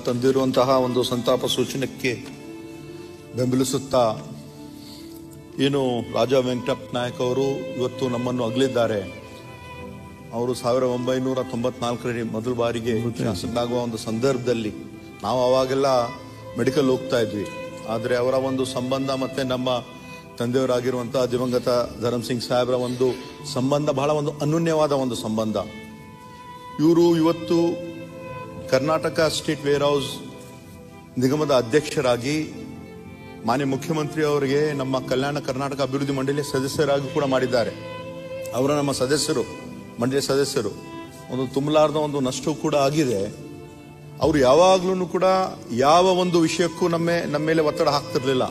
ತಂದಿರುವಂತಹ ಒಂದು ಸಂತಾಪ ಸೂಚನೆಗೆ ಬೆಂಬಲಿಸುತ್ತಾ ಏನು ರಾಜಾ ವೆಂಕಟಪ್ಪ ನಾಯಕ್ ಅವರು ಇವತ್ತು ನಮ್ಮನ್ನು ಅಗಲಿದ್ದಾರೆ. ಅವರು 1994ರಲ್ಲಿ ಮೊದಲ ಬಾರಿಗೆ ಶಾಸಕರಾಗುವ ಒಂದು ಸಂದರ್ಭದಲ್ಲಿ ನಾವು ಅವಾಗೆಲ್ಲ ಮೆಡಿಕಲ್ ಹೋಗ್ತಾ ಇದ್ವಿ. ಆದರೆ ಅವರ ಒಂದು ಸಂಬಂಧ ಮತ್ತೆ ನಮ್ಮ ತಂದೆಯವರಾಗಿರುವಂತಹ ದಿವಂಗತ ಧರಮ್ ಸಿಂಗ್ ಸಾಹೇಬ್ರ ಒಂದು ಸಂಬಂಧ ಬಹಳ ಒಂದು ಅನನ್ಯವಾದ ಒಂದು ಸಂಬಂಧ. ಇವರು ಇವತ್ತು ಕರ್ನಾಟಕ ಸ್ಟೇಟ್ ವೇರ್ ಹೌಸ್ ನಿಗಮದ ಅಧ್ಯಕ್ಷರಾಗಿ ಮಾನ್ಯ ಮುಖ್ಯಮಂತ್ರಿ ಅವರಿಗೆ ನಮ್ಮ ಕಲ್ಯಾಣ ಕರ್ನಾಟಕ ಅಭಿವೃದ್ಧಿ ಮಂಡಳಿಯ ಸದಸ್ಯರಾಗಿ ಕೂಡ ಮಾಡಿದ್ದಾರೆ. ಅವರ ನಮ್ಮ ಸದಸ್ಯರು, ಮಂಡಳಿಯ ಸದಸ್ಯರು. ಒಂದು ತುಂಬಲಾರದ ಒಂದು ನಷ್ಟವೂ ಕೂಡ ಆಗಿದೆ. ಅವರು ಯಾವಾಗ್ಲೂ ಕೂಡ ಯಾವ ಒಂದು ವಿಷಯಕ್ಕೂ ನಮ್ಮ ಮೇಲೆ ಒತ್ತಡ ಹಾಕ್ತಿರ್ಲಿಲ್ಲ.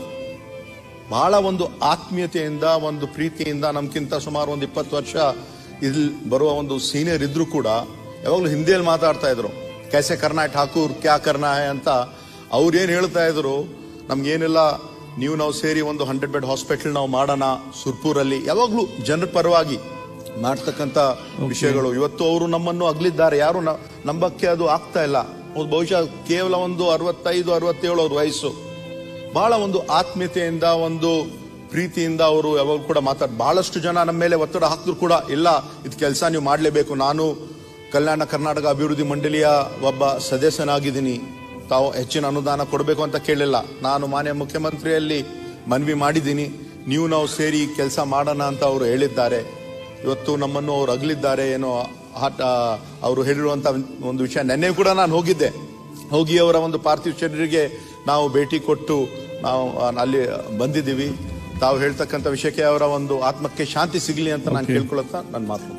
ಬಹಳ ಒಂದು ಆತ್ಮೀಯತೆಯಿಂದ, ಒಂದು ಪ್ರೀತಿಯಿಂದ, ನಮ್ಗಿಂತ ಸುಮಾರು ಒಂದು 20 ವರ್ಷ ಇಲ್ಲಿ ಬರುವ ಒಂದು ಸೀನಿಯರ್ ಇದ್ರು ಕೂಡ ಯಾವಾಗಲೂ ಹಿಂದಿಯಲ್ಲಿ ಮಾತಾಡ್ತಾ ಇದ್ರು. कैसे करना है ठाकुर, क्या करना है ಅಂತ ಅವ್ರು ಏನು ಹೇಳ್ತಾ ಇದ್ರು, ನಮ್ಗೇನೆಲ್ಲ ನಾವು ಸೇರಿ ಒಂದು 100 ಬೆಡ್ ಹಾಸ್ಪಿಟಲ್ ನಾವು ಮಾಡೋಣ ಸುರ್ಪುರಲ್ಲಿ, ಯಾವಾಗ್ಲೂ ಜನರ ಪರವಾಗಿ ಮಾಡ್ತಕ್ಕಂಥ ವಿಷಯಗಳು. ಇವತ್ತು ಅವರು ನಮ್ಮನ್ನು ಅಗಲಿದ್ದಾರೆ. ಯಾರು ನಂಬಕ್ಕೆ ಅದು ಆಗ್ತಾ ಇಲ್ಲ. ಬಹುಶಃ ಕೇವಲ ಒಂದು 65-67 ಅವ್ರ ವಯಸ್ಸು. ಬಹಳ ಒಂದು ಆತ್ಮೀಯತೆಯಿಂದ, ಒಂದು ಪ್ರೀತಿಯಿಂದ ಅವರು ಯಾವಾಗ ಕೂಡ ಬಹಳಷ್ಟು ಜನ ನಮ್ಮ ಮೇಲೆ ಒತ್ತಡ ಹಾಕಿದ್ರು ಕೂಡ, ಇಲ್ಲ ಇದು ಕೆಲಸ ನೀವು ಮಾಡಲೇಬೇಕು, ನಾನು ಕಲ್ಯಾಣ ಕರ್ನಾಟಕ ಅಭಿವೃದ್ಧಿ ಮಂಡಳಿಯ ಒಬ್ಬ ಸದಸ್ಯನಾಗಿದ್ದೀನಿ, ತಾವು ಹೆಚ್ಚಿನ ಅನುದಾನ ಕೊಡಬೇಕು ಅಂತ ಕೇಳಿಲ್ಲ. ನಾನು ಮಾನ್ಯ ಮುಖ್ಯಮಂತ್ರಿಯಲ್ಲಿ ಮನವಿ ಮಾಡಿದ್ದೀನಿ, ನಾವು ಸೇರಿ ಕೆಲಸ ಮಾಡೋಣ ಅಂತ ಅವರು ಹೇಳಿದ್ದಾರೆ. ಇವತ್ತು ನಮ್ಮನ್ನು ಅವರು ಅಗಲಿದ್ದಾರೆ. ಏನೋ ಅವರು ಹೇಳಿರುವಂತ ಒಂದು ವಿಷಯ ನೆನ್ನೆ ಕೂಡ ನಾನು ಹೋಗಿ ಅವರ ಒಂದು ಪಾರ್ಥಿವ ಶರೀರಿಗೆ ನಾವು ಭೇಟಿ ಕೊಟ್ಟು ನಾವು ಅಲ್ಲಿ ಬಂದಿದ್ದೀವಿ. ತಾವು ಹೇಳ್ತಕ್ಕಂಥ ವಿಷಯಕ್ಕೆ ಅವರ ಒಂದು ಆತ್ಮಕ್ಕೆ ಶಾಂತಿ ಸಿಗಲಿ ಅಂತ ನಾನು ಕೇಳ್ಕೊಳತ್ತಾ ನನ್ನ ಮಾತು.